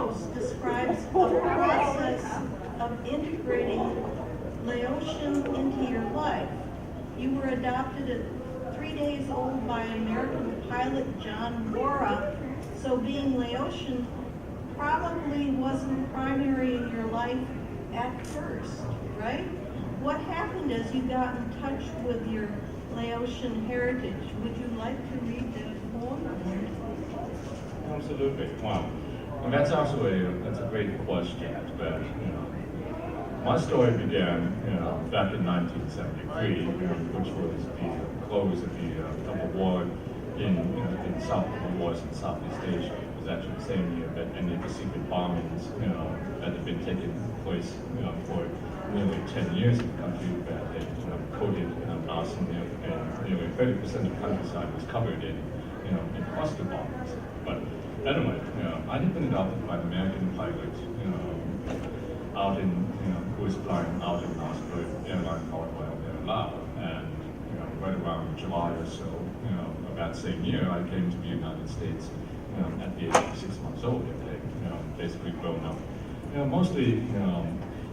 post describes a process of integrating Laotian into your life. You were adopted at 3 days old by American pilot John Worra, so being Laotian probably wasn't primary in your life at first, right? What happened as you got in touch with your Laotian heritage? Would you like to read the poem? Absolutely. Wow. And that's also that's a great question. But my story began back in 1973, which was the close of the war in Southeast Asia. It was actually the same year that any of the secret bombings that had been taking place for nearly 10 years in the country that had coated arson, and nearly 30% of the countryside was covered in cluster bombs. But anyway, I had been adopted by an American pilot out in who was flying out in an airline called Royal Air Lao, and right around July or so of that same year, I came to the United States at the age of 6 months old. Basically grown up, mostly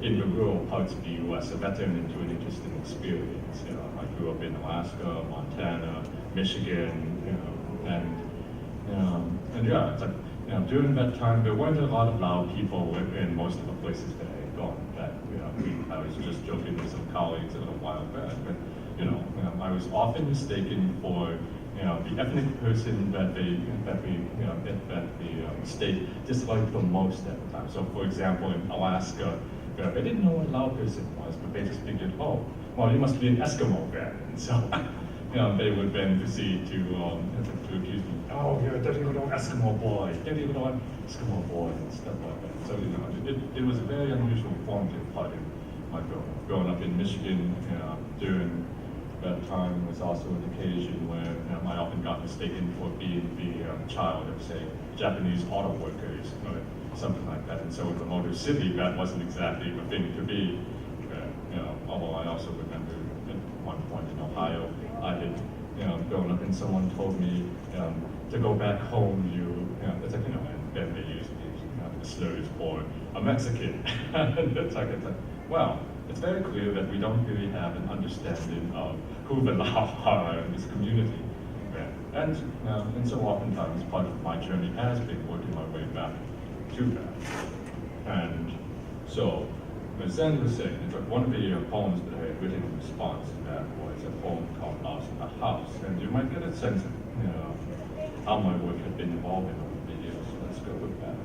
in the rural parts of the U.S. So that turned into an interesting experience. I grew up in Alaska, Montana, Michigan, and yeah, it's like during that time there weren't a lot of Lao people in most of the places that I had gone. I was just joking with some colleagues a little while back, but I was often mistaken for the ethnic person that the state disliked the most at the time. So, for example, in Alaska, they didn't know what a Lao person was, but they just figured, oh, well, he must be an Eskimo then. And so, they would then proceed to accuse me, oh, you're a dirty little Eskimo boy, and stuff like that. So, it was a very unusual formative part of my growing up in Michigan during that time was also an occasion where I often got mistaken for being the child of, say, Japanese auto workers or something like that. And so in the Motor City, that wasn't exactly the thing to be. Although I also remember at one point in Ohio, I had grown up and someone told me to go back home, it's like, and then they use these slurs for a Mexican. And it's like, well, it's very clear that we don't really have an understanding of who the Lao are in this community. And so oftentimes part of my journey has been working my way back to that. And so, as Zen was saying, one of the poems that I had written in response to that was a poem called Laos in the House. And you might get a sense of how my work had been evolving over the years. So let's go with that.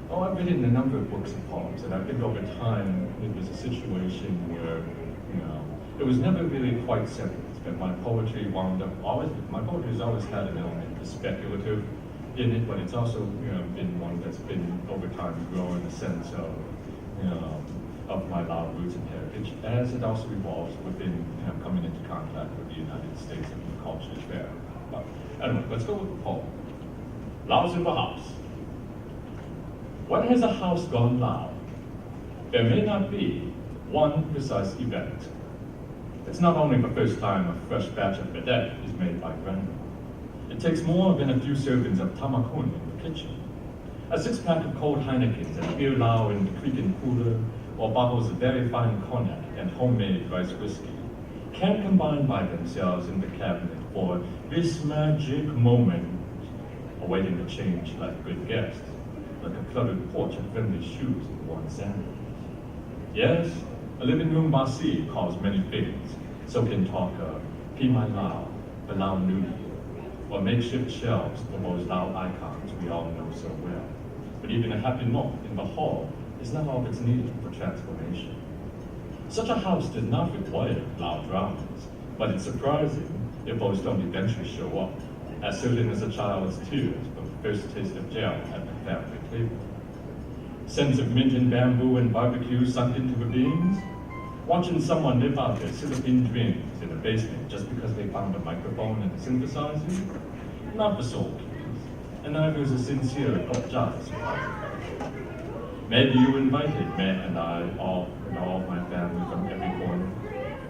Oh, I've written a number of books and poems, and I think over time it was a situation where, it was never really quite settled. But my poetry has always had an element of speculative in it, but it's also, been one that's been over time growing a sense of my Lao roots and heritage, as it also evolves within, coming into contact with the United States and the cultures there. But anyway, let's go with the poem. Laos in the House. When has a house gone Lao? There may not be one precise event. It's not only the first time a fresh batch of vedette is made by grandma. It takes more than a few servings of tamakun in the kitchen. A 6-pack of cold Heinekens and beer Lao in the creaking cooler, or bottles of very fine cognac and homemade rice whiskey can combine by themselves in the cabinet for this magic moment, awaiting a change like good guests, like a cluttered porch of friendly shoes and worn sandals. Yes, a living room Basi calls many things, so can talk of Pimai Lao, the Lao Nui, or makeshift shelves for those Lao icons we all know so well. But even a happy note in the hall is not all that's needed for transformation. Such a house does not require Lao dramas, but it's surprising if those don't eventually show up, as certain as a child's tears from the first taste of jam at the family table. Scents of mint and bamboo and barbecue sunk into the beans, watching someone live out their Philippine dreams in the basement just because they found a microphone and a synthesizer? Not the soul keys, and neither is a sincere apologize. Maybe you invited me and I, all my family from every corner.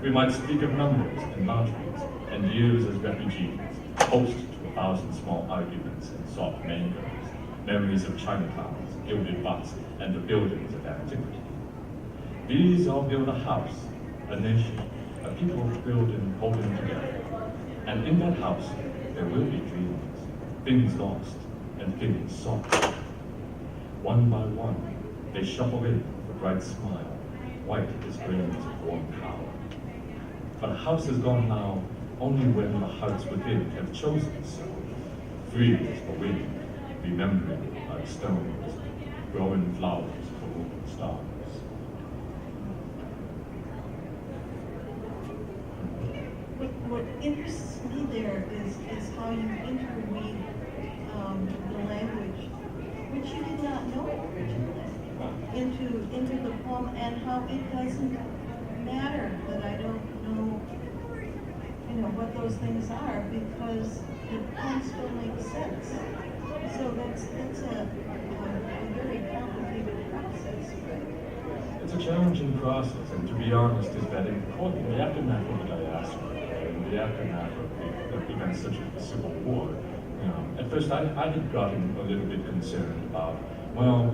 We might speak of numbers and lotteries and years as refugees, host to 1,000 small arguments and soft mangoes, memories of Chinatowns, gilded butts, and the buildings of antiquity. These all build a house, a nation, a people building, holding together. And in that house, there will be dreams, things lost, and things sought. One by one, they shuffle in with a bright smile, white as grains of warm power. But a house is gone now only when the hearts within have chosen so, free as the wind, remembering like stones, growing flowers for moving stars. What interests me there is how you interweave the language, which you did not know originally, into the poem, and how it doesn't matter that I don't know, what those things are, because the poem still makes sense. So that's a very complicated process, right? It's a challenging process, and to be honest, is that in the aftermath of the diaspora, in the aftermath of events such as the Civil War, at first I had gotten a little bit concerned about, well,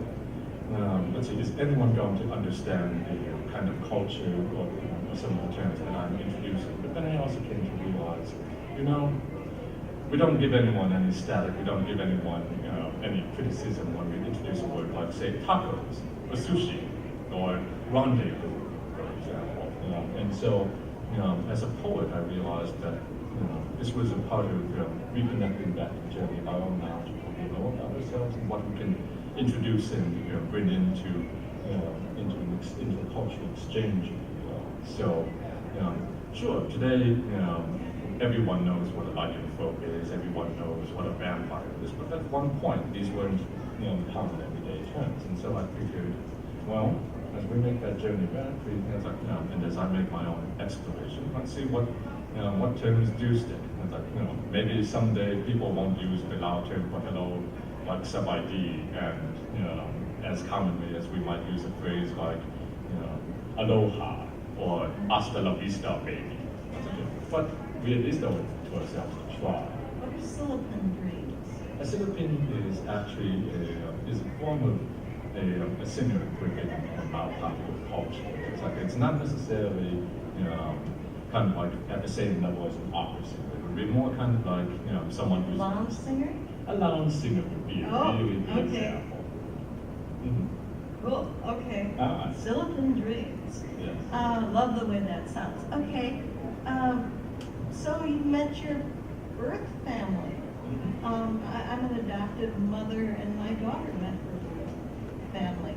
let's see, is anyone going to understand the kind of culture or some of the terms that I'm introducing? But then I also came to realize, we don't give anyone any static, we don't give anyone any criticism when we introduce a word like, say, tacos, or sushi, or rendezvous, for example. And so, as a poet, I realized that this was a part of reconnecting back to the journey of our own knowledge of what we know about ourselves and what we can introduce and bring into a cultural exchange. So, sure, today everyone knows what a lycanthrope is, everyone knows what a vampire is, but at one point these weren't common everyday terms, and so I figured, well, as we make that journey back, and as I make my own exploration, let's see what terms do stick. It's like, maybe someday people won't use the Lao term for hello like sub-ID, and as commonly as we might use a phrase like, aloha or hasta la vista, baby. But we at least owe it to ourselves to try. What are silicon dreams? A silicon is actually is a form of a singer within our popular culture. It's not necessarily kind of like at the same level as an opera singer. It would be more kind of like someone who's Lounge singer? a lounge singer would be really the example. Mm-hmm. Cool. Okay. Right. Silicon dreams. Yes. Love the way that sounds. Okay. So you met your birth family. Mm-hmm. I'm an adoptive mother, and my daughter met her birth family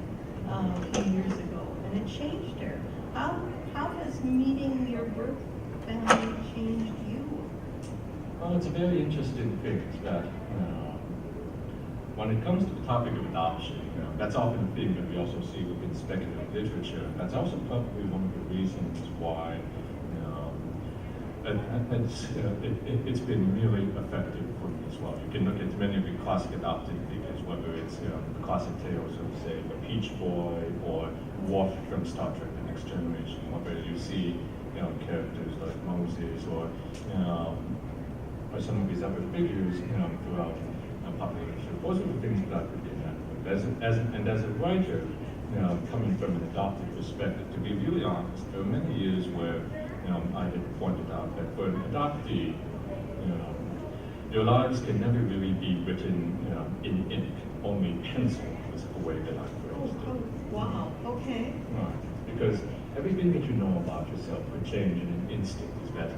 a few years ago, and it changed her. How has meeting your birth family changed you? Well, it's a very interesting thing that when it comes to the topic of adoption, that's often a thing that we also see within speculative literature. That's also probably one of the reasons why it's been really effective for me as well. You can look at many of the classic adopted figures, whether it's the classic tales of, say, the Peach Boy or Worf from Star Trek: The Next Generation, whether you see characters like Moses or some of these other figures throughout popular literature. Those are the things that I could connect with. As a writer, coming from an adopted perspective, to be really honest, there were many years where I had pointed out that for an adoptee, your lives can never really be written in ink, only pencil is the way that I phrased it. Oh, wow, okay. Right, because everything that you know about yourself could change in an instant. Is that,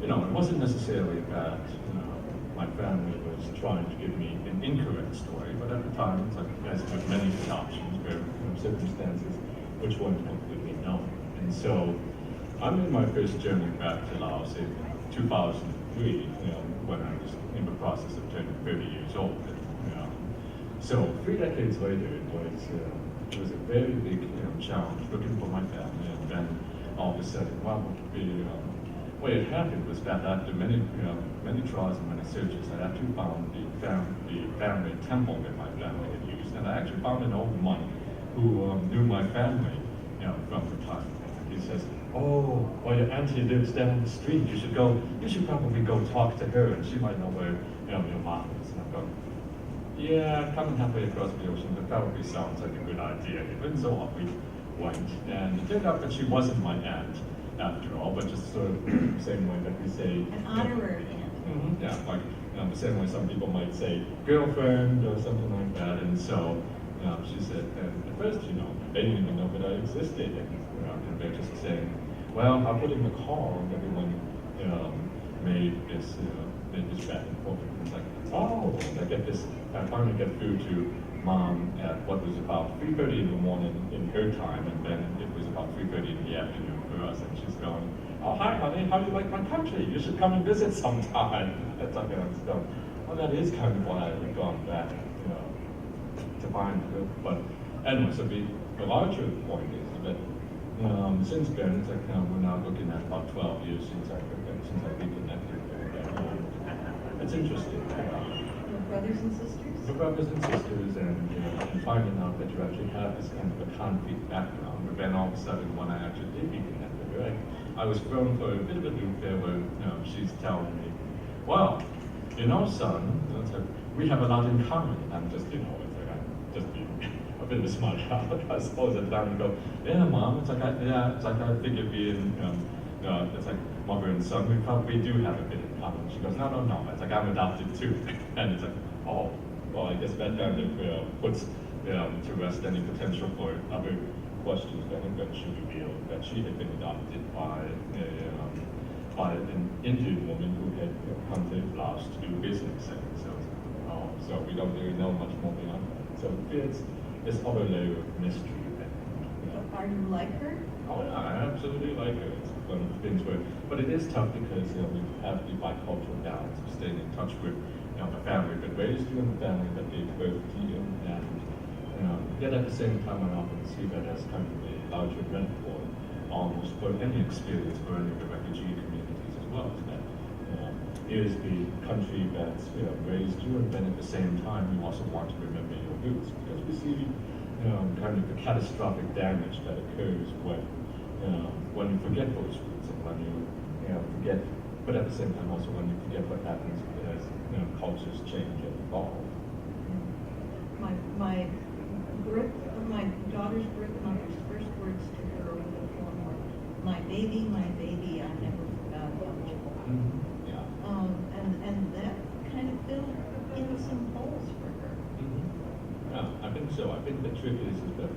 it wasn't necessarily that my family was trying to give me an incorrect story, but at the time, it's like, as with many adoptions, there are circumstances which weren't completely known. And so, I made my first journey back to Laos in 2003, when I was in the process of turning 30 years old. So 3 decades later, it was a very big challenge looking for my family, and then all of a sudden, what had happened was that after many trials and many searches, I actually found the family temple that my family had used, and I actually found an old monk who knew my family from the time. he says, "Oh, well, your auntie lives down the street. You should probably go talk to her, and she might know where your mom is." And I'm going, "Yeah, coming halfway across the ocean, that probably sounds like a good idea." And so off we went, and it turned out that she wasn't my aunt after all, but just sort of the same way that we say An honorary aunt. yeah, like the same way some people might say girlfriend or something like that. And so she said, and at first, they didn't even know that I existed, and they're just saying, "Well, I'll put in the call." And everyone made this back and forth. It's like, oh, I finally get through to Mom at what was about 3:30 in the morning in her time, and then it was about 3:30 in the afternoon for us, and she's going, "Oh, hi, honey, how do you like my country? You should come and visit sometime." That's like, well, that is kind of why I've gone back, to find her. But anyway, so the larger point is that since then, it's like we're now looking at about 12 years since I reconnected. It's interesting. Your brothers and sisters? The brothers and sisters, and finding out that you actually have this kind of a concrete background. But then all of a sudden, when I actually did reconnect with her, I was thrown for a bit of a loop there where she's telling me, "Well, son, it's like, we have a lot in common." And I'm just, it's like I'm just being a bit of a smart aleck, I suppose, at the time, and go, "Yeah, Mom, it's like I figure being, it's like mother and son, we probably do have a bit in common." She goes, No, it's like I'm adopted too." And it's like, oh, well, I guess that kind of puts to rest any potential for other questions. I think that she revealed that she had been adopted by an Indian woman who had come to Laos to do business. And so we don't really know much more beyond that. So it's this other layer of mystery. Are you like her? Oh, yeah, I absolutely like her. It's one of the things but it is tough because we have the bicultural balance of staying in touch with the family that raised you and the family that gave birth to you, and yet at the same time I often see that as kind of a larger metaphor, almost for any experience for any of the refugee communities as well. Is that here's the country that's raised you, and then at the same time you also want to remember your roots, because we see kind of the catastrophic damage that occurs when you forget those roots, and when you forget, but at the same time also when you forget what happens as cultures change and evolve. My daughter's birth mother's first words to her over the phone were, my baby, I never forgot about you." Yeah. And that kind of filled in some holes for her. Yeah, I think so. I think the trick is that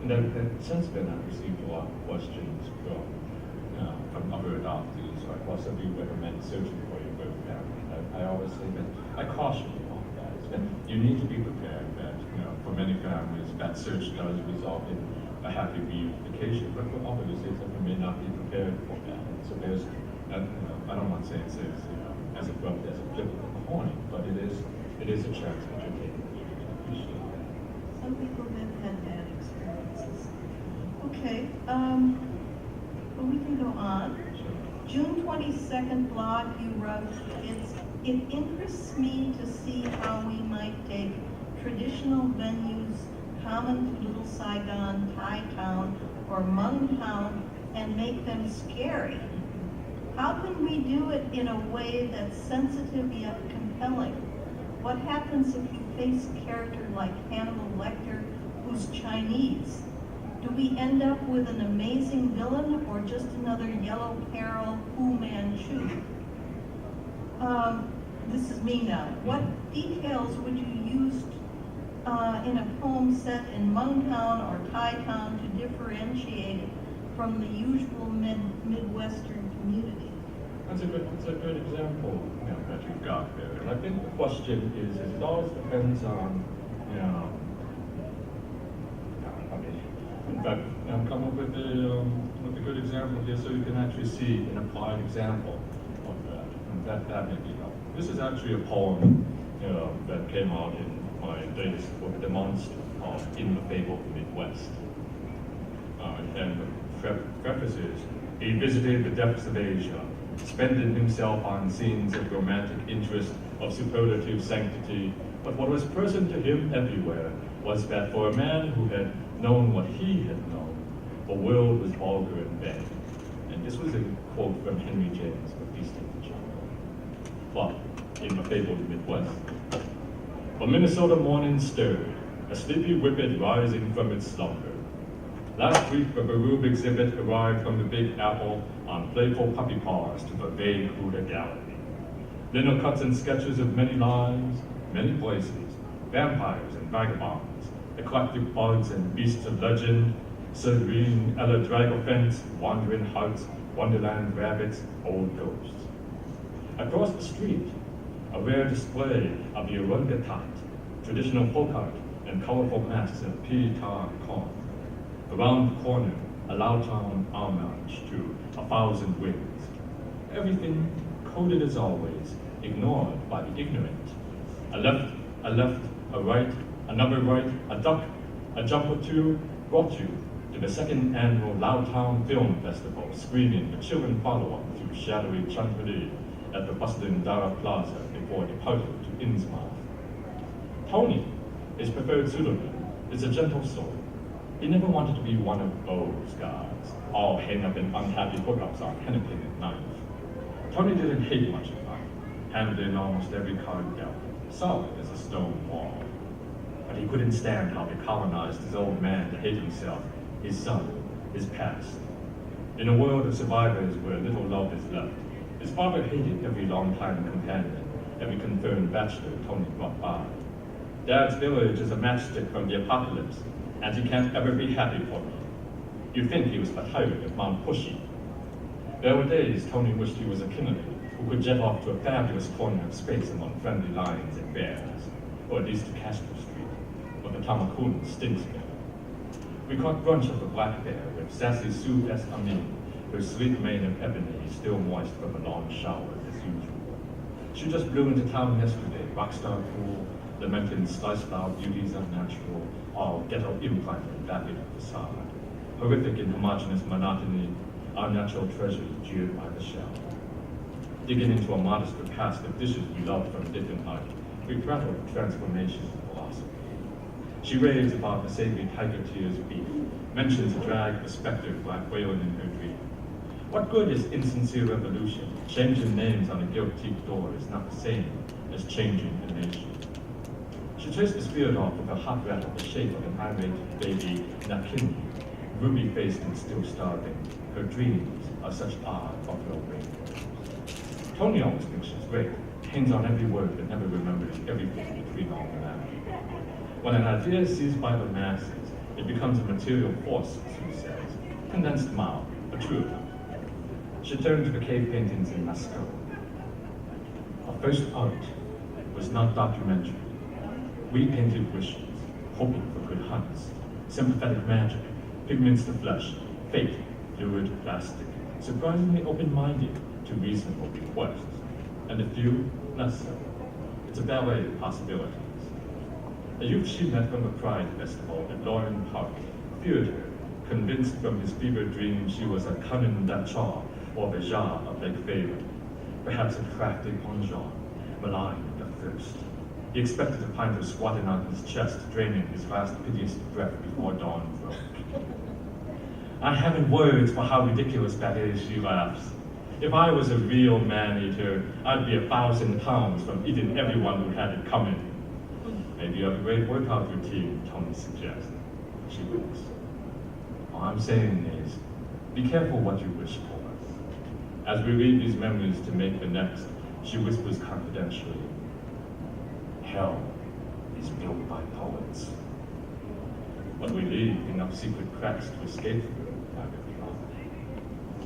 and since then I've received a lot of questions from other adoptees, or I possibly recommend searching for your birth family. I always say that I caution you on that. Is that you need to be prepared that for many families that search does result in a happy reunification, but for others it's that we may not be prepared for that. And so there's I don't want to say it's as abrupt as a flip of a coin, but it is a chance that you're taking. Some people have had bad experiences. Okay, well, we can go on. June 22nd blog, you wrote, it interests me to see how we might take traditional venues common to Little Saigon, Thai Town, or Hmong Town and make them scary. How can we do it in a way that's sensitive yet compelling? What happens if you face a character like Hannibal Lecter, who's Chinese? Do we end up with an amazing villain or just another yellow peril Fu Manchu? This is me now. What details would you use in a poem set in Hmong Town or Thai Town to differentiate it from the usual Midwestern community? That's a good example that you've got there. And I think the question is it always depends on, in fact, come up with a good example here so you can actually see an applied example of that. And that may be helpful. This is actually a poem that came out in my latest book, The Monster, called In the Fabled Midwest. And the preface is, he visited the depths of Asia, spending himself on scenes of romantic interest, of superlative sanctity, but what was present to him everywhere was that for a man who had known what he had known, The world was vulgar and vain. And this was a quote from Henry James of Beast of the Jungle. But in the fabled Midwest, the Minnesota morning stirred, a sleepy whippet rising from its slumber. Last week, the Baroob exhibit arrived from the Big Apple on playful puppy paws to the vague Buddha gallery. Little cuts and sketches of many lives, many places, vampires and vagabonds, eclectic bugs and beasts of legend, serene Ella Dragophants, wandering hearts, wonderland rabbits, old ghosts. Across the street, a rare display of the orangutan, traditional folk art, and colorful masks of petar corn. Around the corner, a Lautown homage to 1,000 wings. Everything coded as always, ignored by the ignorant. A left, a right, another right, a duck, a jump or two brought you to the second annual Lautown Film Festival, screening the children follow-up through shadowy Chantilly at the bustling Dara Plaza before departure to Innsmouth. Tony, his preferred pseudonym, is a gentle soul. He never wanted to be one of those guys, all hang up in unhappy hookups on hennepin at night. Tony didn't hate much of life, handed in almost every card dealt, solid as a stone wall. But he couldn't stand how they colonized his old man to hate himself, his son, his past. In a world of survivors where little love is left, his father hated every longtime companion, every confirmed bachelor Tony brought by. Dad's village is a matchstick from the apocalypse, and he can't ever be happy for me. You'd think he was tired of Mount Pushy. There were days Tony wished he was a Kennedy who could jet off to a fabulous corner of space among friendly lions and bears, or at least to Castro Street, or the Tamakun stinks bear. We caught brunch of the black bear with sassy Sue S. Amin, her sleek mane of ebony still moist from a long shower as usual. She just blew into town yesterday, rockstar cool, lamenting slice-flower beauties unnatural, all ghetto implanted back in the facade. Horrific in homogeneous monotony, our natural treasures jeered by the shell. Digging into a modester past of dishes we loved from different height, we prattled transformation and philosophy. She raves about the savory tiger tears beef, mentions a drag of a specter black wailing in her dream. What good is insincere revolution? Changing names on a gilt-teeth door is not the same as changing a nation. She chased the spirit off with a hot rattle the shape of an irate baby Nakini, ruby-faced and still starving. Her dreams are such odd buffalo rainbows. Tony always thinks she's great, hangs on every word but never remembers everything between all the lines. When an idea is seized by the masses, it becomes a material force, she says, condensed mild, a truth. She turned to the cave paintings in Lascaux. Our first art was not documentary. We painted wishes, hoping for good hunts, sympathetic magic, pigments to flesh, fate, fluid, plastic, surprisingly open-minded to reasonable requests, and a few less so. It's a ballet of possibilities. A youth she met from a Pride Festival at Lauren Park feared her, convinced from his fevered dreams she was a cunning Dachaw or Beja of Lake Favorite, perhaps a crafty Ponjon, maligned of thirst. He expected to find her squatting on his chest, draining his last piteous breath before dawn broke. I haven't words for how ridiculous that is, she laughs. If I was a real man-eater, I'd be 1,000 pounds from eating everyone who had it coming. Maybe you have a great workout routine, Tony suggests. She winks. All I'm saying is, be careful what you wish for. As we read these memories to make the next, she whispers confidentially, hell is built by poets. But we leave enough secret cracks to escape through.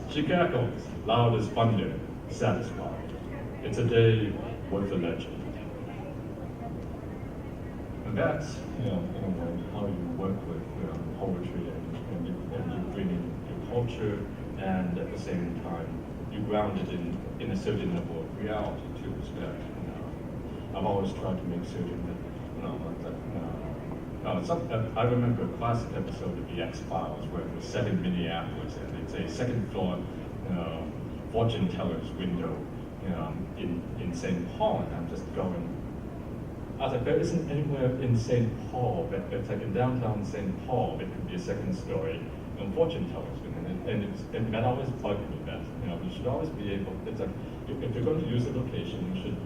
She cackles, loud as thunder, satisfied. It's a day worth a legend. And that's, in a way, how you work with poetry and you bring in your culture, and at the same time, you ground it in a certain level of reality too, as well. I've always tried to make certain that, I remember a classic episode of The X-Files where it was set in Minneapolis, and it's a second floor fortune teller's window in St. Paul, and I'm just going, I was like, there isn't anywhere in St. Paul, but it's like in downtown St. Paul, it could be a second story fortune tellers. And that always bugged me that, you should always be able, it's like, if you're going to use a location, you should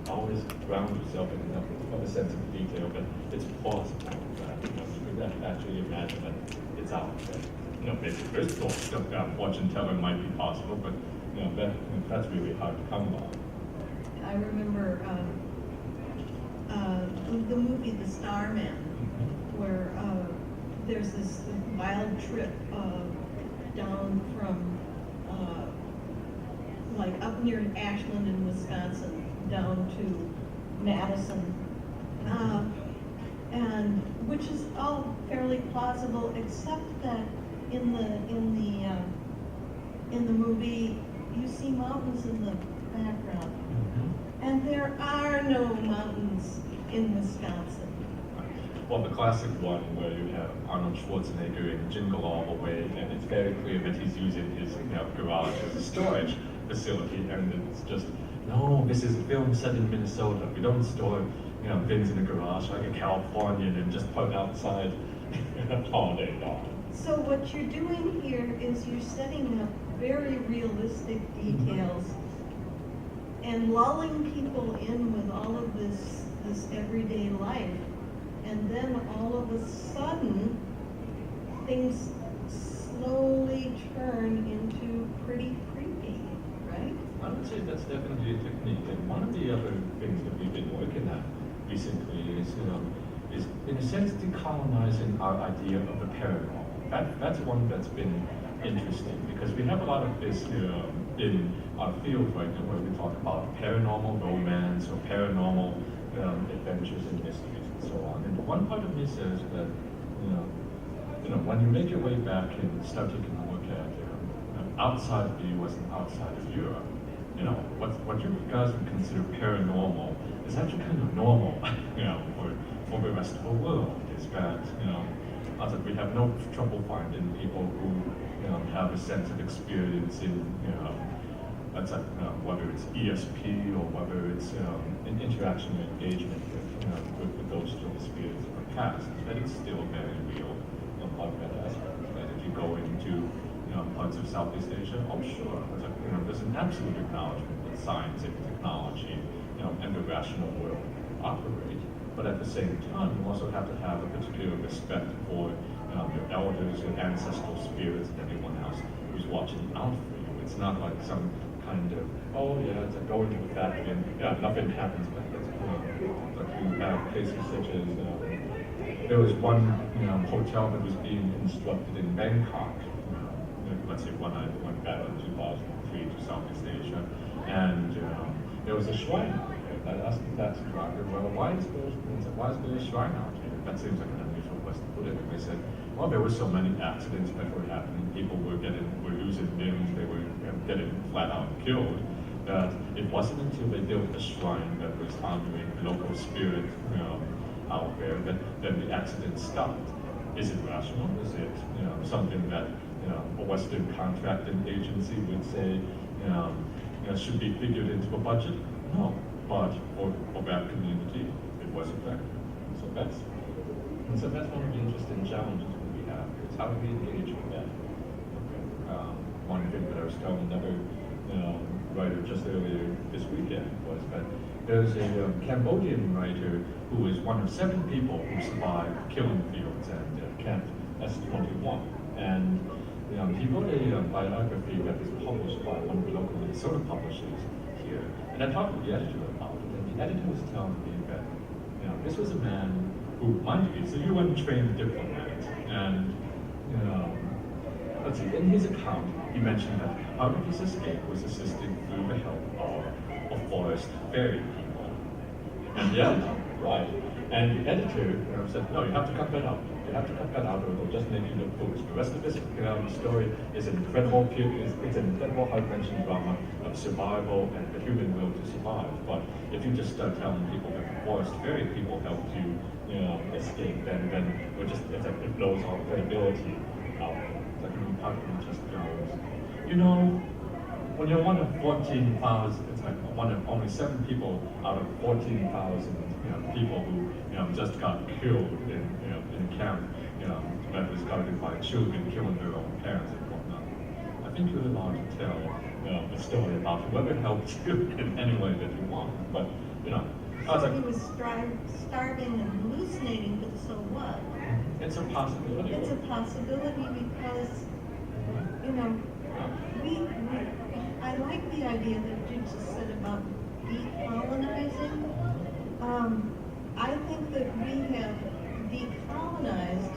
always ground yourself in a sense of detail that it's plausible, that, you could actually imagine that it's out there. Maybe first of all, fortune teller might be possible, but, that's really hard to come by. I remember the movie The Starman, where there's this wild trip down from like up near Ashland in Wisconsin down to Madison, and which is all fairly plausible, except that in the movie you see mountains in the background. And there are no mountains in Wisconsin. Well, the classic one where you have Arnold Schwarzenegger in Jingle All the Way, and it's very clear that he's using his garage as a storage facility, and it's just, no, this is a film set in Minnesota. We don't store things in a garage like a Californian and just put it outside all day long. So what you're doing here is you're setting up very realistic details and lulling people in with all of this everyday life, and then all of a sudden things slowly turn into pretty creepy, right? I would say that's definitely a technique, and one of the other things that we've been working at recently is in a sense decolonizing our idea of the paranormal. That's one that's been interesting, because we have a lot of this in our field right now where we talk about paranormal romance or paranormal adventures and mysteries and so on. And one part of me says that, when you make your way back and start taking a look at outside of the US and outside of Europe, what you guys would consider paranormal is actually kind of normal, for the rest of the world. Is that, we have no trouble finding people who have a sense of experience in, whether it's ESP or whether it's an interaction or engagement with those sort of spirits of the past. That it's still very real about that aspect. That if you go into parts of Southeast Asia, oh sure, there's an absolute acknowledgement that science and technology, and the rational world operate. But at the same time, you also have to have a particular respect for your elders, your ancestral spirits, and everyone else who's watching out for you. It's not like some kind of, oh yeah, it's like go into the factory and nothing happens, but that's cool. But you have places such as, there was one hotel that was being constructed in Bangkok. Let's say when I went back in 2003 to Southeast Asia, and there was a shrine out there. I asked the taxi driver, well, why is there a shrine out here? That seems like an unusual place to put it. And they said, well, there were so many accidents that were happening. People were losing limbs, they were getting flat out killed. That it wasn't until they built a shrine that was honoring local spirit out there that then the accident stopped. Is it rational? Is it something that a Western contracting agency would say should be figured into a budget? No, but for that community, it was effective. So that's one of the interesting challenges that we have. Is how do we engage with that? One thing that I was telling another writer just earlier this weekend was that there's a Cambodian writer who is one of 7 people who survived killing fields and Camp S-21. And he wrote a biography that was published by one of the local Minnesota publishers here. And I talked with the editor about it, and the editor was telling me that this was a man who, mind you, is a UN-trained diplomat. And let's see, in his account, he mentioned that part of his escape was assisted through the help of forest fairy people. And the editor, right? And the editor said, no, you have to cut that out. You have to cut that out, or it'll just make you look foolish. The rest of this story is an incredible, heart-wrenching drama of survival and the human will to survive. But if you just start telling people that the forest fairy people helped you, escape, then it's like it blows all credibility out. It's like part of me just goes, when you're one of 14,000, it's like one of only 7 people out of 14,000, people who, just got killed in camp, that was guarded by children killing their own parents and whatnot. I think you're allowed to tell, a story about whoever helped you in any way that you want. But, I was So like, he was starving and hallucinating, but so what? it's a possibility. It's a possibility because, I like the idea that you just said about decolonizing. I think that we have decolonized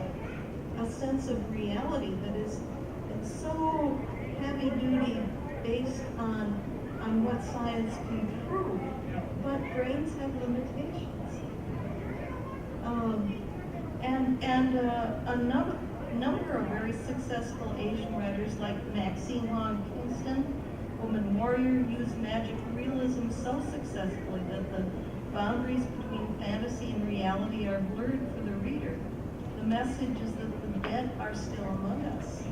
a sense of reality that is it's so heavy duty based on what science can prove, but brains have limitations. A number of very successful Asian writers like Maxine Long Kingston, Woman Warrior, used magic realism so successfully that the boundaries between fantasy and reality are blurred for the reader. The message is that the dead are still among us.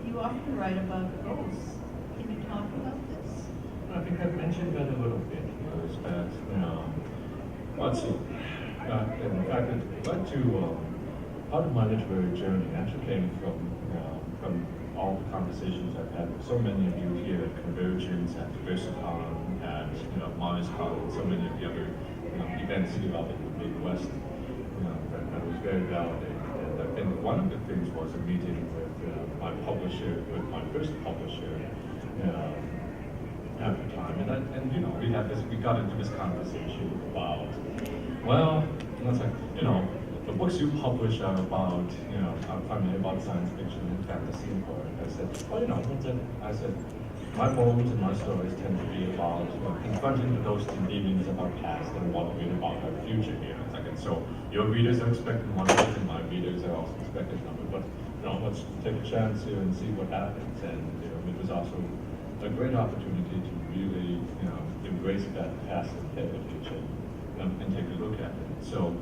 You often write about ghosts. Can you talk about this? I think I've mentioned that a little bit. Is that, let's see. In fact, it led to part of my literary journey actually came from all the conversations I've had with so many of you here at Convergence, at Diversicon, at ModestCon, and so many of the other events here out in the Midwest. That was very validating. And I think one of the things was a meeting with my publisher, with my first publisher, at the time, and we got into this conversation about, well, it's like, the books you publish are about, are primarily about science fiction and fantasy and horror. I said, I said, my poems and my stories tend to be about confronting the ghosts and demons of our past and wondering about our future here. It's like, and so your readers are expecting one thing, and my readers are also expecting another. But let's take a chance here and see what happens. And it was also a great opportunity to really, embrace that past heritage and take a look at it. So,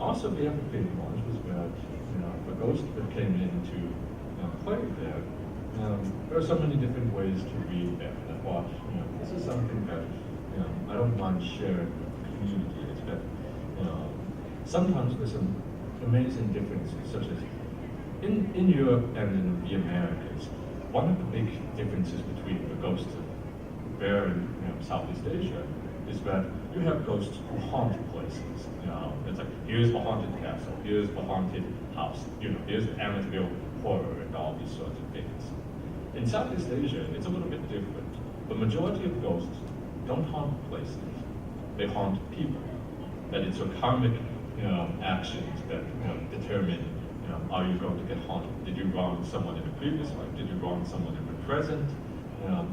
also the other thing was that, the ghost that came in to play there, there are so many different ways to read that. And I thought, this is something that, I don't mind sharing with the community. It's that, sometimes there's some amazing differences, such as in Europe and in the Americas. One of the big differences between the ghosts there in Southeast Asia is that you have ghosts who haunt places. It's like, here's the haunted castle, here's the haunted house, here's the Amityville horror and all these sorts of things. In Southeast Asia, it's a little bit different. The majority of ghosts don't haunt places, they haunt people. That it's your karmic actions that determine, are you going to get haunted? Did you wrong someone in the previous life? Did you wrong someone in the present?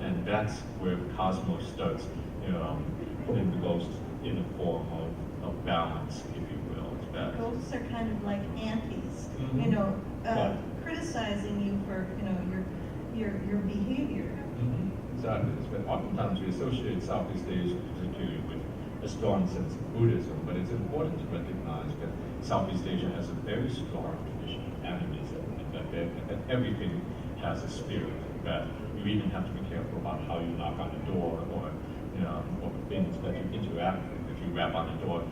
And that's where the cosmos starts, putting the ghosts in a form of balance, if you will. It's that. Ghosts are kind of like aunties, Right. criticizing you for your behavior. Exactly. But oftentimes we associate Southeast Asia particularly with a strong sense of Buddhism, but it's important to recognize that Southeast Asia has a very strong tradition of animism, and that everything has a spirit. That you even have to be careful about how you knock on the door, or the things that you interact with. If you rap on the door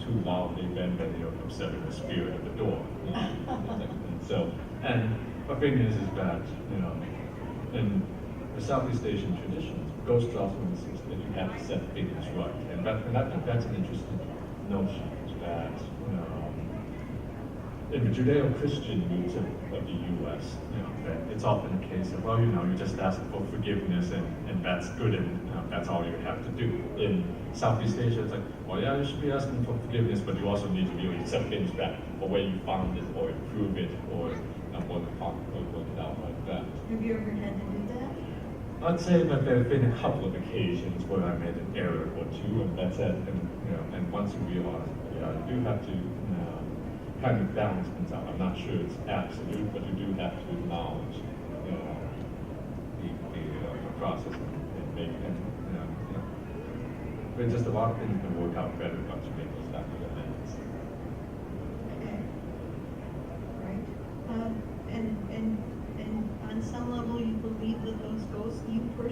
too loudly, then you're upsetting the spirit of the door. And the thing is that in the Southeast Asian traditions, ghosts also insist that you have to set things right, and I think that's an interesting notion. That in the Judeo-Christian roots of the U.S., that it's often a case of, you just ask for forgiveness and that's good, and that's all you have to do. In Southeast Asia, it's like, you should be asking for forgiveness, but you also need to be able to accept things back for where you found it, or improve it, or work it out like that. Have you ever had to do that? I'd say that there have been a couple of occasions where I made an error or two, and that's it. And once you realize, you do have to kind of balance things out. I'm not sure it's absolute, but you do have to acknowledge the process and make it. But just a lot of things can work out better once you make those type of amendments. Okay. Right. And on some level, you believe that those ghosts, you personally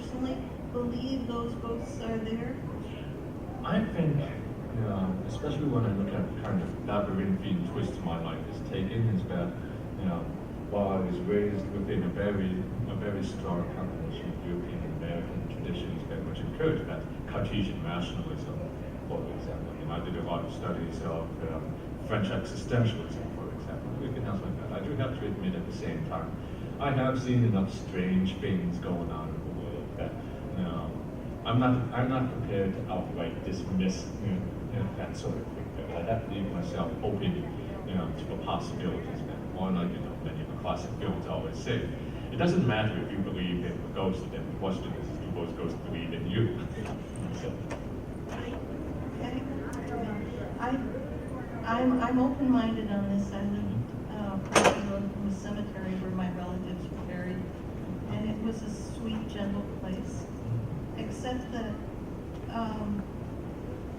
believe those ghosts are there? I think, especially when I look at the kind of labyrinthine twist my life is taking, is that, while I was raised within a very strong combination of European and American traditions that which encourage that Cartesian rationalism, for example. I did a lot of studies of French existentialism, for example, everything else like that. I do have to admit at the same time, I have seen enough strange things going on in the world that, I'm not prepared to outright dismiss that sort of thing. But I have to leave myself open, to the possibilities. Or like many of the classic films always say, it doesn't matter if you believe in the ghost. Then the question is, do those ghosts believe in you? So. Okay. I'm open-minded on this. I lived pretty close from a cemetery where my relatives were buried, and it was a sweet, gentle place. Except that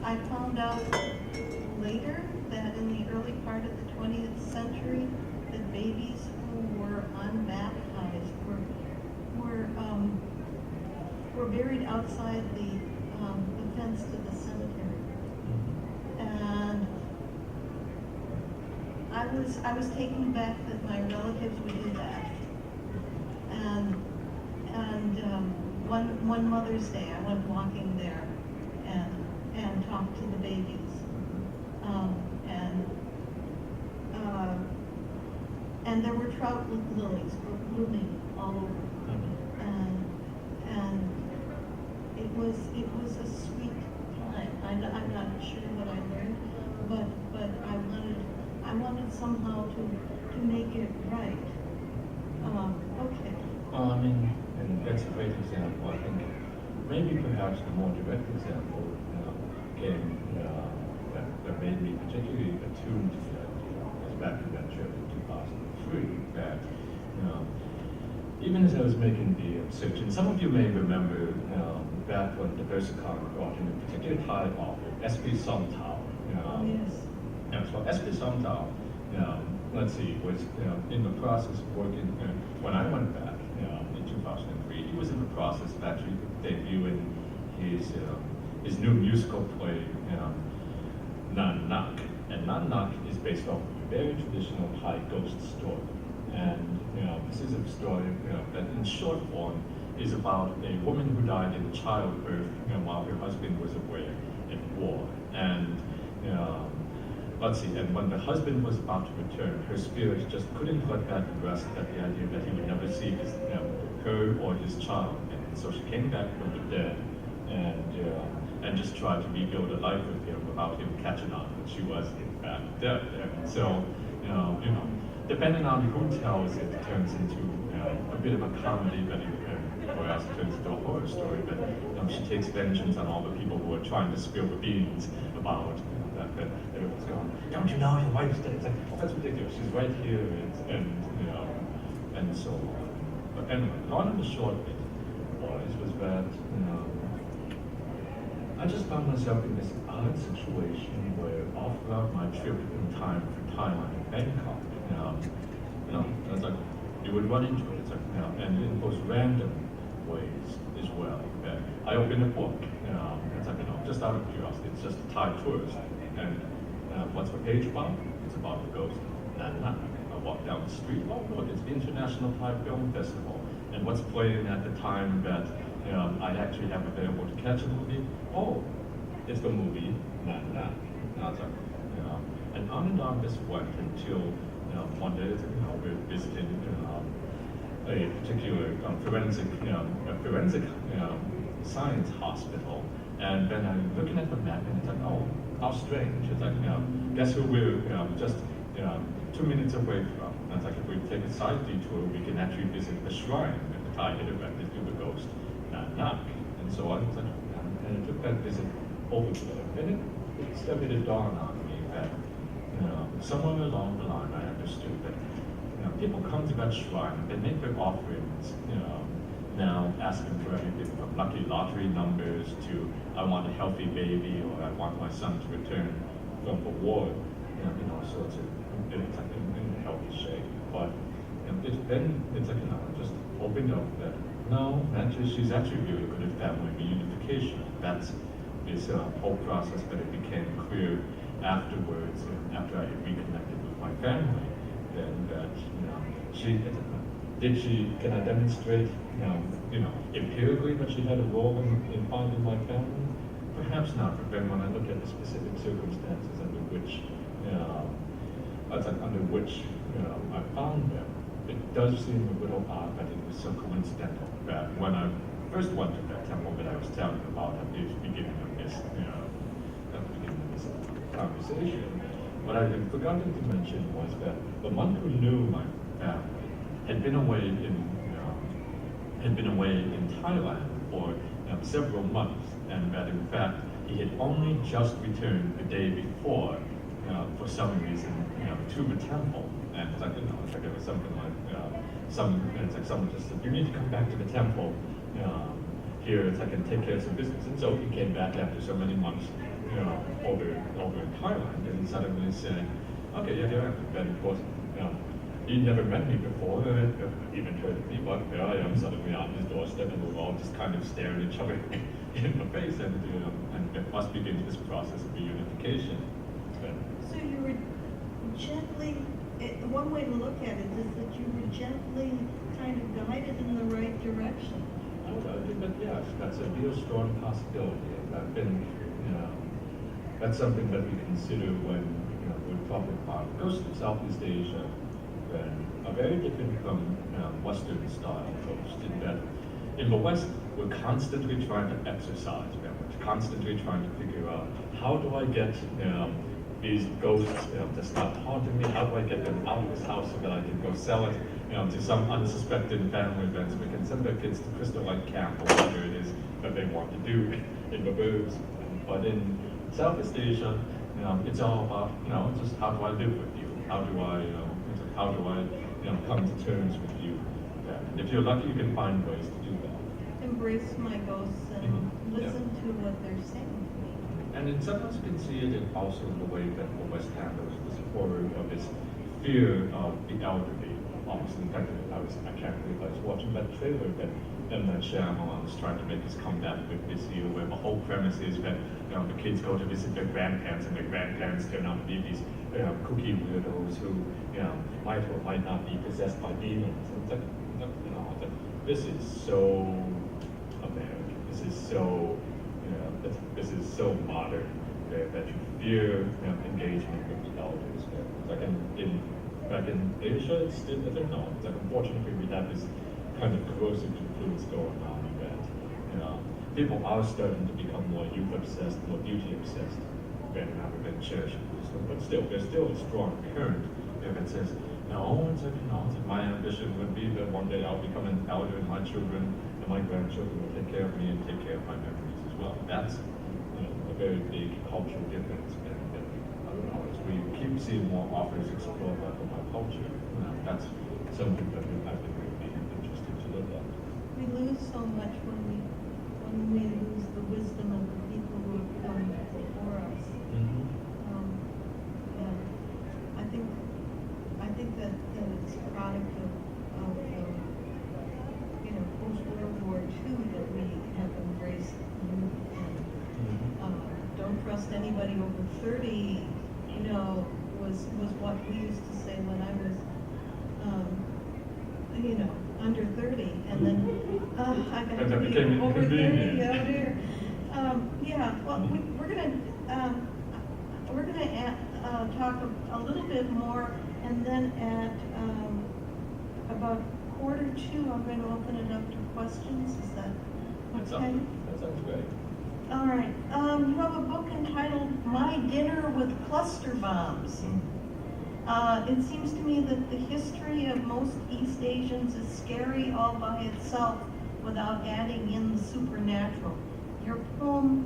I found out later that in the early part of the 20th century, that babies who were unbaptized were buried outside the fence to the cemetery, and I was taken aback that my relatives would do that, and one Mother's Day, I went walking there and talked to the babies, and there were trout lilies blooming all over, and it was a sweet time. I'm not sure what I learned, but I wanted somehow to make it right. Okay. And that's a great example. I think maybe perhaps the more direct example that made me particularly attuned to the idea was back in that trip in 2003. That even as I was making the search, and some of you may remember back when the Versacon brought in a particular Thai author, S.P. Somtao. Yes. And so S.P. Somtao, let's see, was in the process of working. When I went back in 2003, he was in the process of actually debuting his new musical play, Nan Nak. And Nan Nak is based off of a very traditional Thai ghost story. And this is a story that in short form is about a woman who died in childbirth while her husband was away in war. And let's see, and when the husband was about to return, her spirit just couldn't let that rest at the idea that he would never see his, her or his child. And so she came back from the dead and just tried to rebuild a life with him without him catching on that she was in fact dead. And so, depending on who tells it, it turns into a bit of a comedy, but perhaps it turns into a horror story. But she takes vengeance on all the people who are trying to spill the beans about that everyone's going, don't you know your wife's dead? It's like, oh, that's ridiculous. She's right here, and so on. But anyway, long and the short of it was that I just found myself in this odd situation where all throughout my trip in time for Thailand and Bangkok, it's like you would run into it. It's like, and in those random ways as well. I opened a book, it's like, just out of curiosity, it's just a Thai tourist. And what's the page about? It's about the ghost Nan Nak. I walk down the street, oh look, it's the International Thai Film Festival. And what's playing at the time that I actually have available to catch a movie? Oh, it's the movie Nan Nak. And I was like, and on this went until one day, we're visiting a particular forensic science hospital, and then I'm looking at the map, and it's like, oh, how strange! It's like, guess who we're just 2 minutes away from? And it's like, if we take a side detour, we can actually visit the shrine that the Thai had erected to the ghost Nan Nak. And so I was like, and I took that visit over there, and it started to dawn on me that somewhere along the line, I understood that people come to that shrine, they make their offerings, now asking for everything from lucky lottery numbers to I want a healthy baby, or I want my son to return from the war, sorts of, it's like in a healthy shape. But then it's like, just opened up that No, actually, she's actually really good at family reunification. That's this whole process, but it became clear afterwards, after I reconnected with my family, then that, can I demonstrate, empirically that she had a role in finding my family? Perhaps not, but then when I look at the specific circumstances under which, I found them, it does seem a little odd that it was so coincidental that when I first went to that temple that I was telling you about at the beginning of this, conversation, what I had forgotten to mention was that the monk who knew my family had been away in Thailand for several months, and that in fact he had only just returned the day before for some reason to the temple, and it's like it was something like it's like someone just said, you need to come back to the temple here, it's like, and take care of some business, and so he came back after so many months over in Thailand, and he suddenly said, okay, yeah, here I am. And of course, he never met me before, even heard of me, but here I am suddenly on his doorstep, and we're all just kind of staring at each other in the face, and it must begin this process of reunification. So you were gently, one way to look at it is that you were gently kind of guided in the right direction. I think that, yes, that's a real strong possibility. I've been, that's something that we consider when we're talking about coast of Southeast Asia, and are very different from Western style coast, in that in the West we're constantly trying to exercise them, we're constantly trying to figure out how do I get these ghosts to stop haunting me, how do I get them out of this house so that I can go sell it to some unsuspected family events. We can send their kids to Crystal Lake Camp or whatever it is that they want to do in the burbs. But in Southeast Asia, it's all about, just how do I live with you? How do I come to terms with you? And if you're lucky, you can find ways to do that. Embrace my ghosts and listen to what they're saying to me. And then sometimes you can see it also in the way that the West handles this horror of this fear of the elderly. Almost, in fact, I can't believe I was watching that trailer that M. Night Shyamalan was trying to make his comeback with this year, where the whole premise is that the kids go to visit their grandparents, and their grandparents turn out to be these kooky weirdos who might or might not be possessed by demons. And it's like, this is so American. This is so this is so modern that you fear engagement with the elders. It's like back in Asia, it's still, I don't know. It's like, unfortunately, we have this kind of corrosive influence going on that people are starting to become more youth obsessed, more beauty obsessed than cherish. But still, there's still a strong current that says, no, it's like, my ambition would be that one day I'll become an elder, and my children and my grandchildren will take care of me and take care of my memories as well. That's a very big cultural difference. And I don't know, as we keep seeing more authors explore that in our culture, that's something that I think would be interesting to look at. We lose so much when we lose the wisdom of the people who have come before us. Mm-hmm. And I think that it's a product of post-World War II that we have embraced youth and don't trust anybody over 30, was what we used to say when I was under 30, and then I got to be over 30. Yeah, dear. Well, we're gonna talk a little bit more, and then at about 1:45, I'm going to open it up to questions. Is that okay? That sounds great. All right. You have a book entitled "My Dinner with Cluster Bombs." It seems to me that the history of most East Asians is scary all by itself without adding in the supernatural. Your poem,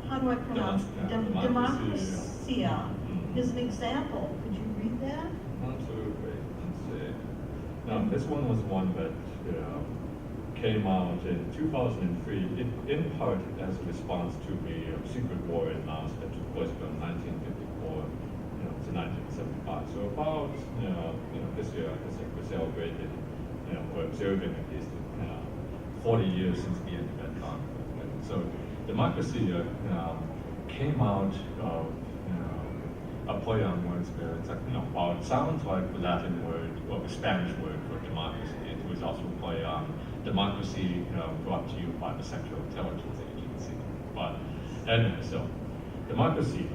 how do I pronounce it? Democracia is an example. Could you read that? Absolutely. Let's see. Now, this one was one that came out in 2003, in part as a response to the secret war in Laos that took place from 1954 to 1975. So about this year we're celebrating, we're observing at least 40 years since the end of that conflict. And so democracy came out of a play on words where it's like, while it sounds like the Latin word or the Spanish word for democracy, it was also a play on democracy brought to you by the Central Intelligence Agency. But anyway, so democracy.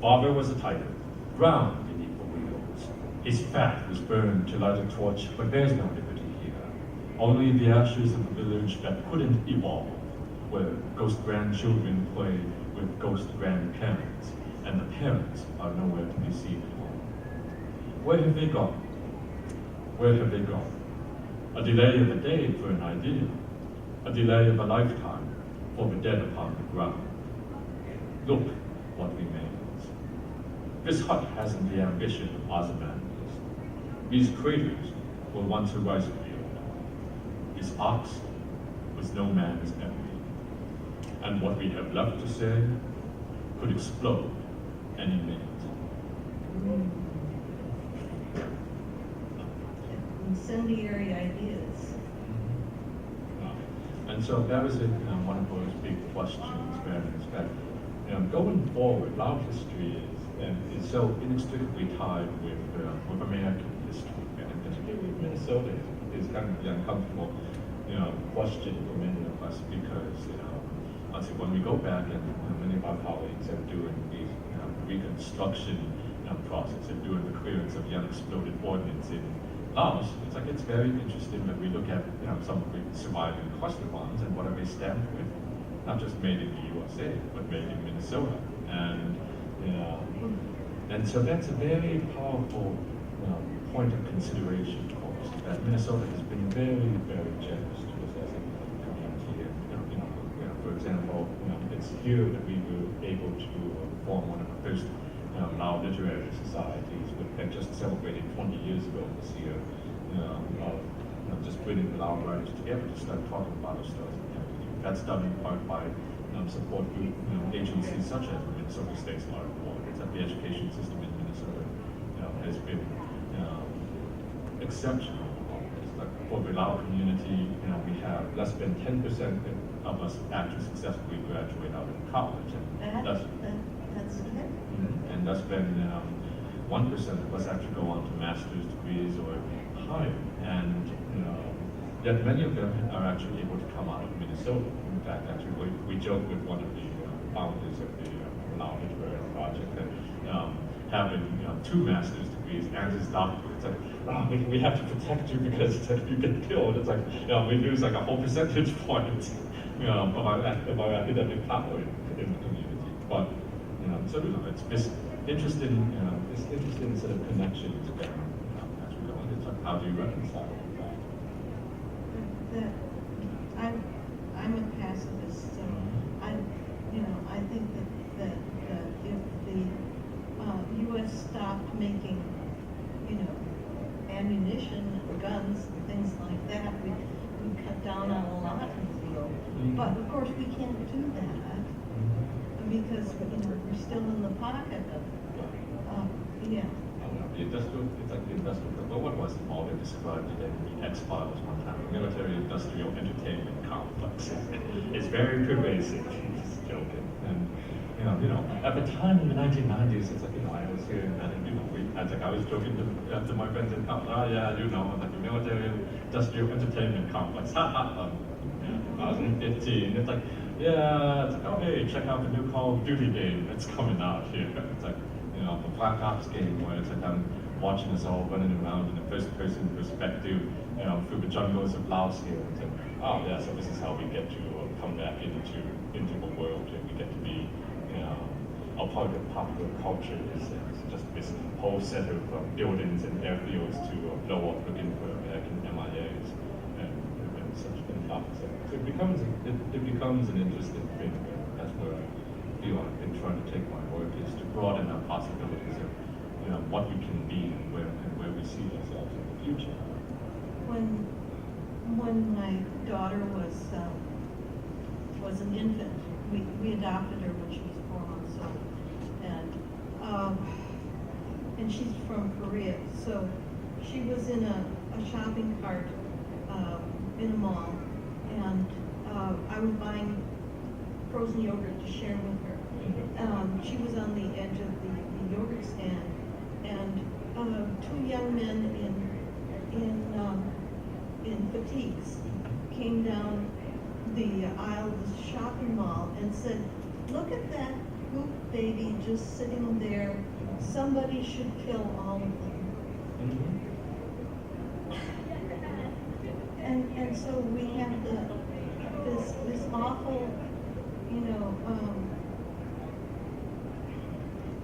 Father was a tiger, drowned in equal wheels. His fat was burned to light a torch, but there's no liberty here. Only the ashes of a village that couldn't evolve, where ghost grandchildren play with ghost grandparents, and the parents are nowhere to be seen at all. Where have they gone? Where have they gone? A delay of a day for an idea, a delay of a lifetime for the dead upon the ground. Look what remains. This hut hasn't the ambition of Ozymandias. These craters were once a rice field. This ox was no man's enemy. And what we have left to say could explode any minute. Incendiary ideas. And so that was one of those big questions, that going forward, Lao history is so inextricably tied with American history, and particularly Minnesota is kind of the uncomfortable question for many of us, because honestly, when we go back and many of our colleagues are doing these reconstruction process and doing the clearance of the unexploded ordnance in Laos, it's very interesting that we look at some of the surviving cluster bombs and what do they stand for, not just made in the USA, but made in Minnesota, and so that's a very powerful point of consideration for us, that Minnesota has been very, very generous to us as a community. For example, it's here that we were able to form one of the first Lao literary societies, that just celebrated 20 years ago this year, of just bringing the Lao writers together to start talking about our stories. That's done in part by support group agencies such as the Minnesota State Law Board. It's that the education system in Minnesota has been exceptional. For the Lao community, we have less than 10% of us actually successfully graduate out of college. And that's good. And less than 1% of us actually go on to master's degrees or higher. And yet many of them are actually able to come out of Minnesota. In fact, actually, we joke with one of the founders of the Lao Literary Project that having 2 master's degrees and his doctorate, it's like, we have to protect you because it's like you get killed. It's like we lose like a whole percentage point of our academic power in the community. But so it's this interesting sort of connections that as we go. It's like, how do you reconcile that? I'm a pacifist, so I think that if the U.S. stopped making ammunition, guns, and things like that, we'd cut down on a lot in the field. But of course, we can't do that because we're still in the pocket of The industrial, it's like the industrial, well, what was it all they described it in the X-Files one time? The military industrial entertainment complex. It's very pervasive. Just joking. And at the time in the 1990s, it's like I was here and I was joking to my friends in college. Like the military industrial entertainment complex. 2015. It's like, it's like, oh hey, check out the new Call of Duty game that's coming out here. It's like the Black Ops game where it's like I'm watching us all running around in a first-person perspective, through the jungles of Laos here. It's like, so this is how we get to come back into the world, and we get to be, a part of popular culture. It's just this whole set of buildings and airfields to blow up looking for American MIAs and such topics. So it becomes an interesting thing. That's where I feel I've been trying to take my work, is to broaden our possibilities of what we can be and where we see ourselves in the future. When my daughter was an infant, we adopted her when she was 4 months old, and she's from Korea, so she was in a shopping cart in a mall, and I was buying frozen yogurt to share with her. She was on the edge of the yogurt stand, and two young men in fatigues came down the aisle of the shopping mall and said, "Look at that poop baby just sitting there. Somebody should kill all of them." And so we have this awful,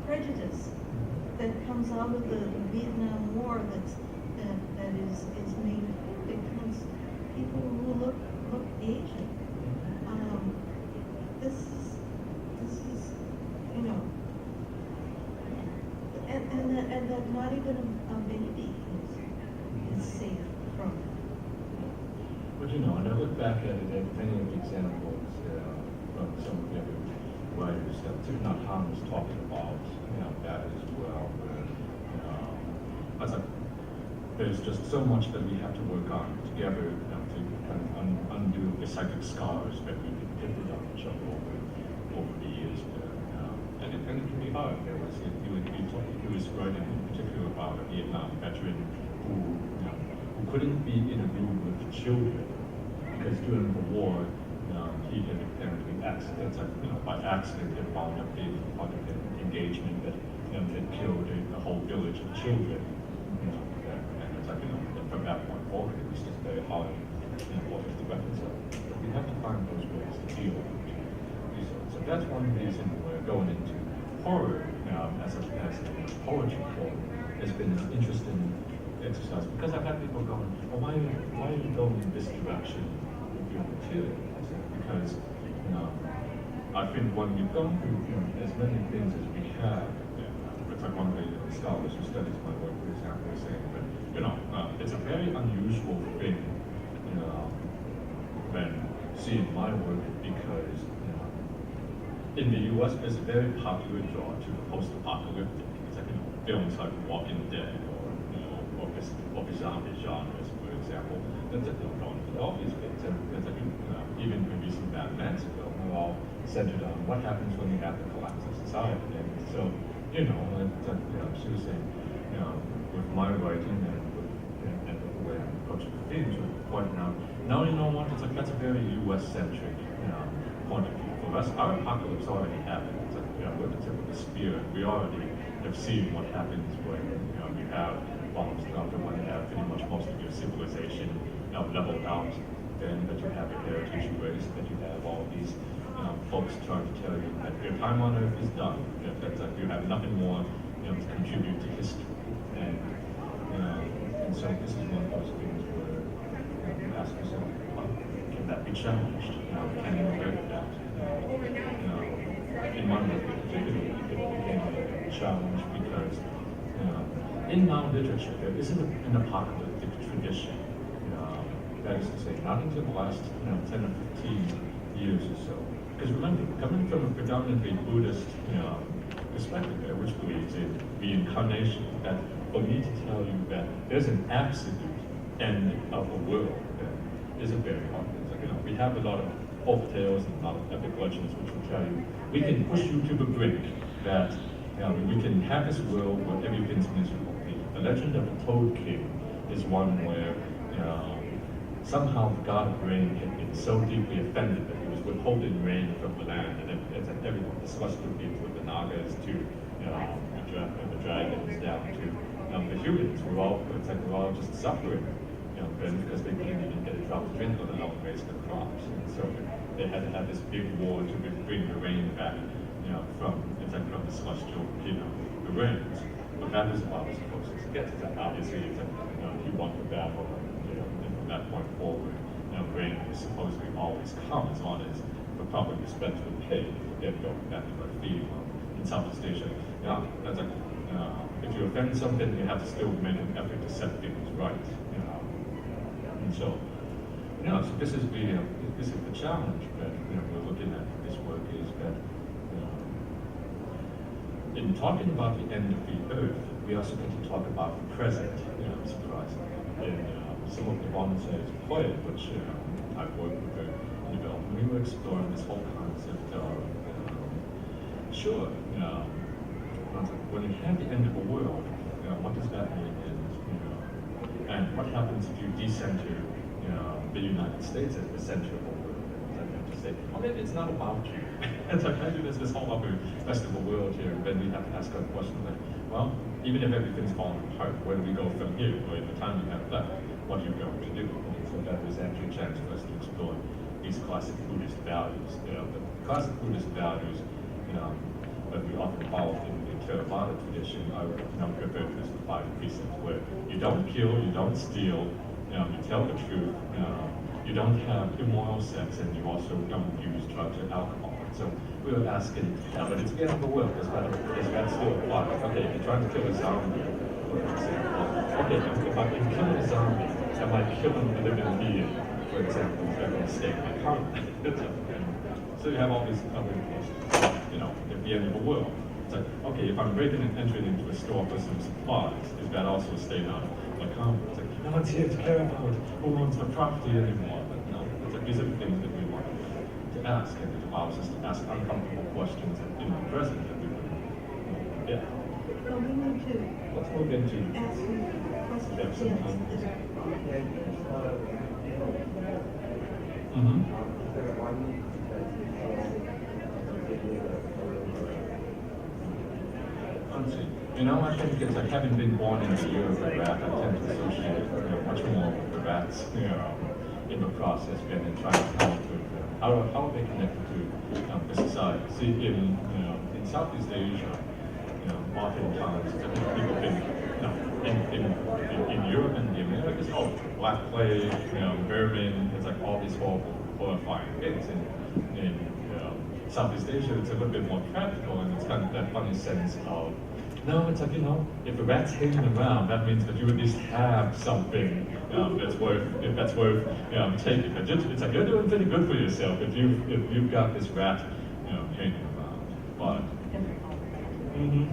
prejudice that comes out of the Vietnam War that is made because people who look Asian. This is and that not even a baby is safe from it. But and I look back at it at many of the examples from some of the other writers that Thich Han was talking about, that as well. I was like, there's just so much that we have to work on together to kind of undo the psychic scars that we've inflicted on each other over the years. And it can be hard. He was writing in particular about a Vietnam veteran who couldn't be in a room with children because during the war he had apparently by accident had wound up being part of an engagement that had killed a whole village of children. And it's like from that point forward, it was just very hard for us to reconcile. But we have to find those ways to deal with it. So that's one reason we're going into horror as a poetry form has been an interesting exercise because I've had people going, well, why are you going in this direction with your material? I said, because I think when you've gone through as many things as we have, it's like one of the scholars who studies my work, for example, is saying that it's a very unusual thing when seeing my work because in the U.S. there's a very popular draw to the post-apocalyptic. It's like films like Walking Dead or the zombie genres, for example. That's all these things. And even when you see Mad Men's film, they're all centered on what happens when you have the collapse of society. And so, she was saying, with my writing and the way I'm approaching the themes, pointing out, no, you know what? It's like that's a very U.S.-centric point of view. For us, our apocalypse already happened. It's like we're the tip of the spear. We already have seen what happens when you have bombs dropped and when you have pretty much most of your civilization leveled out. Then that you have a heritage race, that you have all these folks trying to tell you that your time on Earth is done. That's like you have nothing more to contribute to history. And so this is one of those things where you ask yourself, can that be challenged? Can you break that? In my work particularly, it became a challenge because in non-literature there isn't an apocalyptic tradition. That is to say, not until the last 10 or 15 years or so. Because remember, coming from a predominantly Buddhist perspective there, which believes in reincarnation, that for me to tell you that there's an absolute end of the world is a very hard thing. Like, we have a lot of folk tales and a lot of epic legends which will tell you, we can push you to the brink, that we can have this world where everything's miserable. The legend of the Toad King is one where somehow the god of rain had been so deeply offended that he was withholding rain from the land, and it's like everyone, the celestial people, the Nagas to the dragons down to the humans. We're all just suffering, because they couldn't even get a drop of rain on the raise their crops, and so they had to have this big war to bring the rain back, from the celestial, the rains. But that was how it was supposed to get to that. Obviously, he won the battle. From that point forward, rain was supposedly always come as long as the public is spent with pay. Then going back to our theme in Southeast Asia. That's like if you offend something, you have to still make an effort to set things right. And so, so this is the challenge that we're looking at this work is that in talking about the end of the earth, we also get to talk about the present. Surprisingly. some of the volunteers play, which I've worked with her in development. We were exploring this whole concept of, sure, when you have the end of the world, what does that mean? And what happens if you decenter, the United States as the center of the world? I have to say, well, maybe it's not about you. It's like maybe there's this whole other rest of the world here, and then we have to ask our question like, well, even if everything's falling apart, where do we go from here? Or in the time we have left, what are you going to do? And so that was actually a chance for us to explore these classic Buddhist values. The classic Buddhist values, that we often follow in the Theravada tradition are referred to as the 5 precepts, where you don't kill, you don't steal, you tell the truth, you don't have immoral sex, and you also don't use drugs or alcohol. So we were asking, but it's the end of the world, does that still apply? Okay, if you're trying to kill a zombie, for example, okay, if I can kill a zombie, am I killing a living being, for example, is that going to stay in my comment? So you have all these other questions, at the end of the world. It's like, okay, if I'm breaking and entering into a store for some supplies, is that also staying out of my comment? It's like, no one's here to care about who owns the property anymore. But no, it's like these are the things that we want to ask, and it allows us to ask uncomfortable questions in the present that we would, yeah. Well, we need to Let's move into ask you questions. have some time. I think it's like having been born in the year of the rat, I tend to associate much more with the rats, in the process than in trying to come up with how are they connected to the society. See, in Southeast Asia, oftentimes people think, in Europe and the Americas, Black Plague, vermin, it's like all these horrifying things. In Southeast Asia, it's a little bit more practical, and it's kind of that funny sense of, no, it's like, if a rat's hanging around, that means that you at least have something that's worth taking. It's like, you're doing pretty good for yourself if you've got this rat, hanging around. But,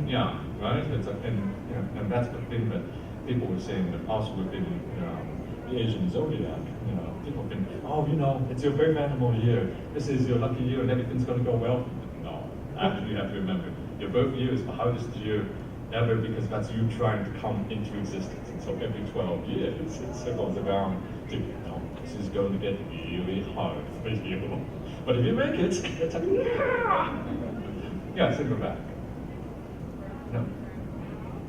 yeah, right? It's like, and that's the thing that people were saying that also within the Asian zodiac, people think, it's your birth animal year. This is your lucky year and everything's going to go well. No, actually you have to remember, your birth year is the hardest year ever because that's you trying to come into existence. And so every 12 years it circles around to, this is going to get really hard for you. But if you make it, it's like, yeah, so go back. No?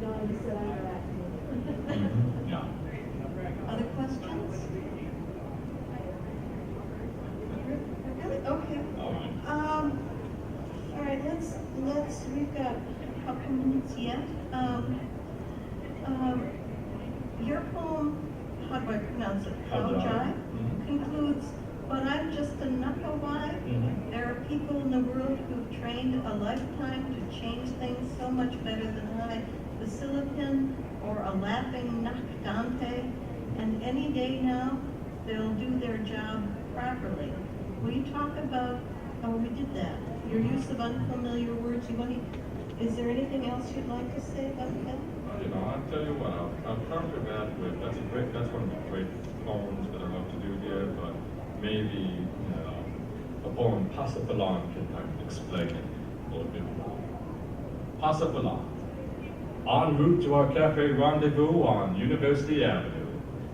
No, you said I'm back. Yeah. Other questions? Really? Okay. All All right, we've got a couple minutes yet. Your poem, how do I pronounce it? Kaujai, concludes, but I'm just a knuckle-wide. There are people in the world who've trained a lifetime to change things so much better than I. The Philippine or a laughing Nakdante, and any day now, they'll do their job properly. Will you talk about, we did that, your use of unfamiliar words? Is there anything else you'd like to say about that? I'll tell you what, I'll counter that with, that's one of the great poems that I love to do here, but maybe, a poem, Pasapalan, can kind of explain it a little bit more. Pasapalan. En route to our cafe rendezvous on University Avenue,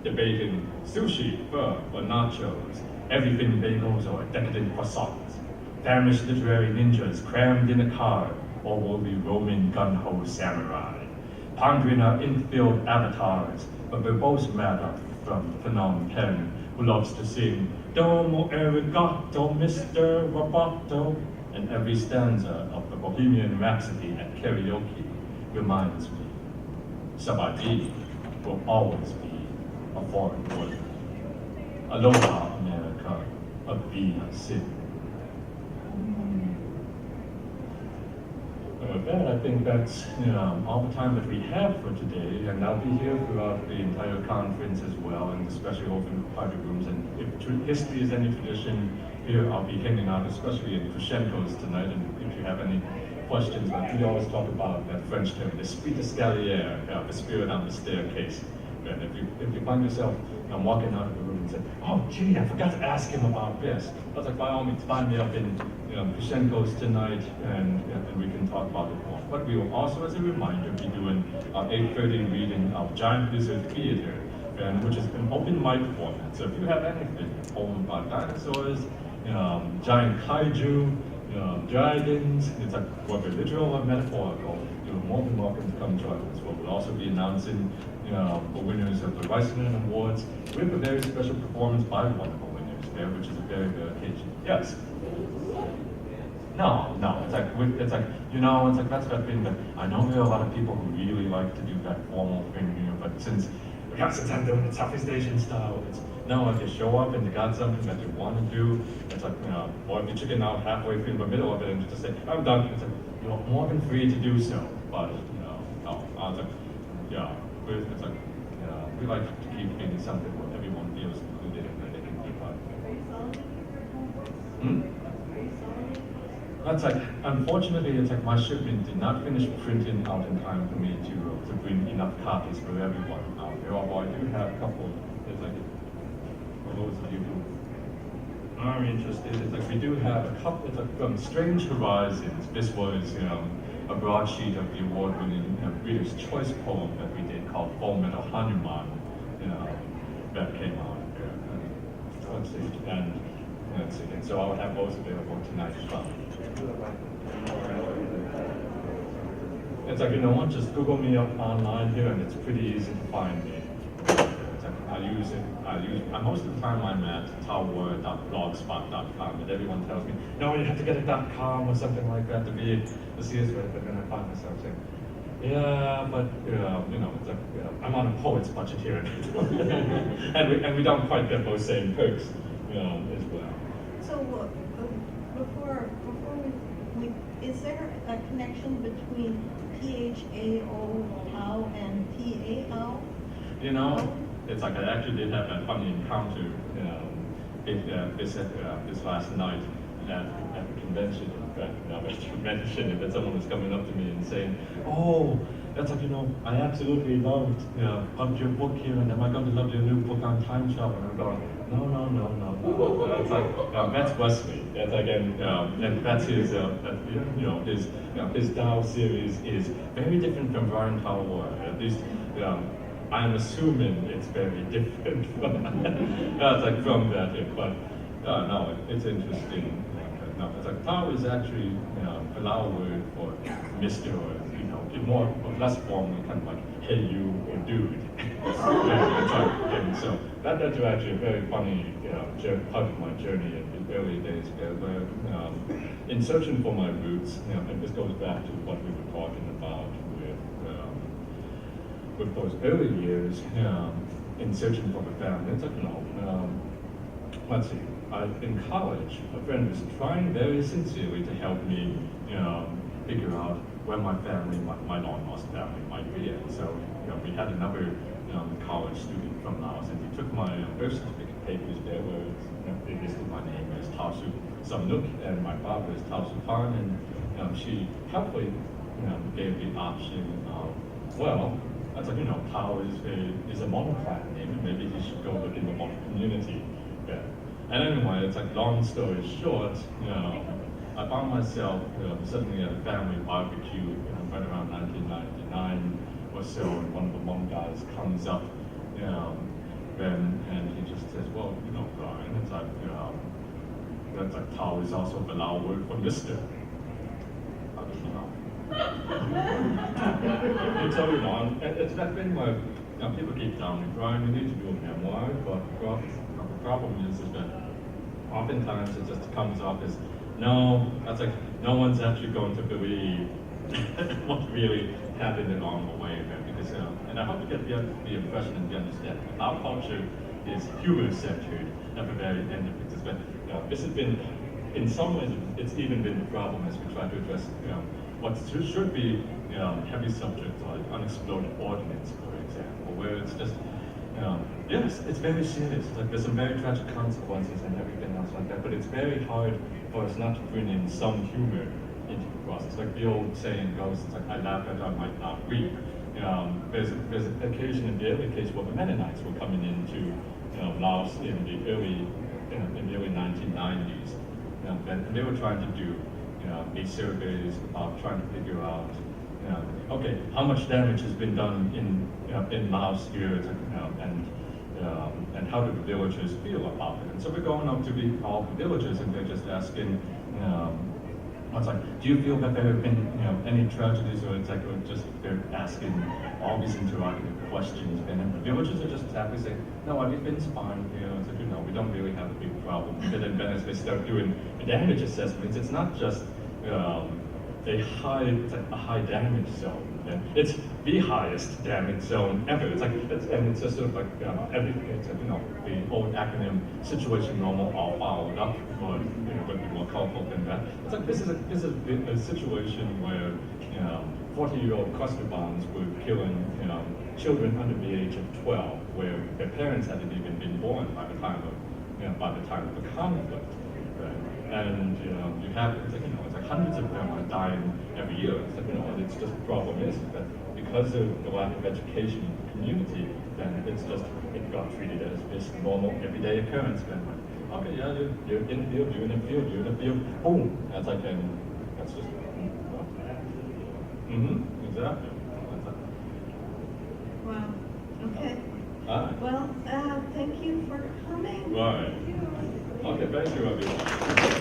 debating sushi, pho, or nachos, everything bagels or decadent croissants, famished literary ninjas crammed in a car, or will be Roman gun-ho samurai, pondering our infilled avatars, a verbose matter from Phnom Penh, who loves to sing Domo arigato, Mr. Roboto, and every stanza of the Bohemian Rhapsody at karaoke reminds me, Sabadi will always be a foreign word. Aloha, America, a Via Sin. With that, I think that's all the time that we have for today, and I'll be here throughout the entire conference as well, and especially open private rooms. And if history is any tradition here, I'll be hanging out, especially in Crescendos tonight. And if you have any questions, like we always talk about that French term, l'esprit d'escalier, the spirit on the staircase. And if you find yourself I'm walking out of the room and said, oh, gee, I forgot to ask him about this. I was like, by all means, find me up in Kushenko's tonight, and we can talk about it more. But we will also, as a reminder, be doing 8:30 reading of Giant Lizard Theater, which is an open mic format. So if you have anything, a poem about dinosaurs, giant kaiju, dragons, it's like whether literal or metaphorical, you're more than welcome to come join us. We'll also be announcing the winners of the Weissman Awards with a very special performance by one of the winners there, which is a very rare occasion. Yes? No, it's like, it's like that's that thing that I know there are a lot of people who really like to do that formal thing, but since I'm doing the Southeast Asian style, it's no, if you show up and you got something that you want to do, it's like, or if you chicken out halfway through the middle of it and just say, I'm done, it's like, you're more than free to do so, but, no, I was like, yeah, it's like, we like to keep things something where everyone feels included and that they can keep up. That's like, unfortunately, it's like my shipment did not finish printing out in time for me to bring enough copies for everyone out there, although I do have a couple, it's like, for those of you who are interested, it's like we do have a couple, it's like from Strange Horizons. This was, a broadsheet of the award-winning Reader's Choice poem that we did called Full Metal Hanuman, that came out. Let's see, and so I'll have those available tonight as well. It's like, just Google me up online here and it's pretty easy to find me. Most of the time I'm at taoworra.blogspot.com, and everyone tells me, no, you have to get a .com or something like that to be the CS rate, but then I find myself saying, yeah, but it's like, I'm on a poet's budget here, and we don't quite get those same perks, as well. So before we is there a connection between PHAO Tao and PAO? It's like I actually did have a funny encounter this last night at the convention. In fact, now that you mentioned it, that someone was coming up to me and saying, "Oh, that's like I absolutely loved your book here, and am I going to love your new book on time travel?" And I'm going, no. That's like that's Wesley. That's again, and that's his his Tao series is very different from Bryan Thao Worra. At least. I'm assuming it's very different from that, but no, it's interesting. No, it's like Tao is actually a Lao word for Mr. or more or less formally kind of like hey you or dude. And so that's actually a very funny part of my journey in the early days where in searching for my roots, and this goes back to what we were talking about with those early years in searching for the family. It's like, let's see, in college, a friend was trying very sincerely to help me figure out where my family, my long-lost family might be. And so, we had another college student from Laos, and he took my birth certificate papers there where they listed my name as Tao Su Samnuk, and my father is Tao Su Pan, and she helpfully gave the option of, well, that's like, Tao is a monoclan name, and maybe he should go look in the Hmong community. Yeah. And anyway, it's like long story short, I found myself suddenly at a family barbecue right around 1999 or so, and one of the Hmong guys comes up, and he just says, well, Bryan, it's like, that's like Tao is also the Lao word for Mr. It's so it's that thing where people keep telling me, Bryan, you need to do a memoir, but the problem is that oftentimes it just comes off as, no, that's like, no one's actually going to believe what really happened along the way there, because, and I hope you get the impression and the understanding. Our culture is humor-centered at the very end of it, but this has been, in some ways, it's even been the problem as we try to address, what should be heavy subjects like unexploded ordnance, for example, where it's just, yes, it's very serious. It's like there's some very tragic consequences and everything else like that, but it's very hard for us not to bring in some humor into the process. Like the old saying goes, it's like, I laugh at I might not weep. There's an occasion in the early case where the Mennonites were coming into Laos in the early 1990s, and they were trying to do these surveys about trying to figure out okay, how much damage has been done in Laos here, and how do the villagers feel about it? And so we're going up to all the villagers, and they're just asking, it's like, do you feel that there have been any tragedies, or it's like just they're asking all these interrogative questions, and then the villagers are just happy saying, no, everything's fine. It's like, we don't really have a big problem. And then as they start doing the damage assessments, it's not just it's like a high damage zone. And it's the highest damage zone ever. It's like, and it's just sort of like everything. It's like, the old acronym situation normal all followed up, or would be more colorful than that. It's like this is a situation where 40-year-old cluster bombs were killing children under the age of 12, where their parents hadn't even been born by the time of the conflict. Right? And you have it's like hundreds of them are dying every year. It's like, and it's just the problem is that because of the lack of education in the community, then it got treated as this normal everyday occurrence. Then, okay, yeah, you're in the field, you're in the field, you're in the field, boom. That's like, and that's just, exactly. Wow, okay. All right. Well, thank you for coming. Right. Okay, thank you, everyone.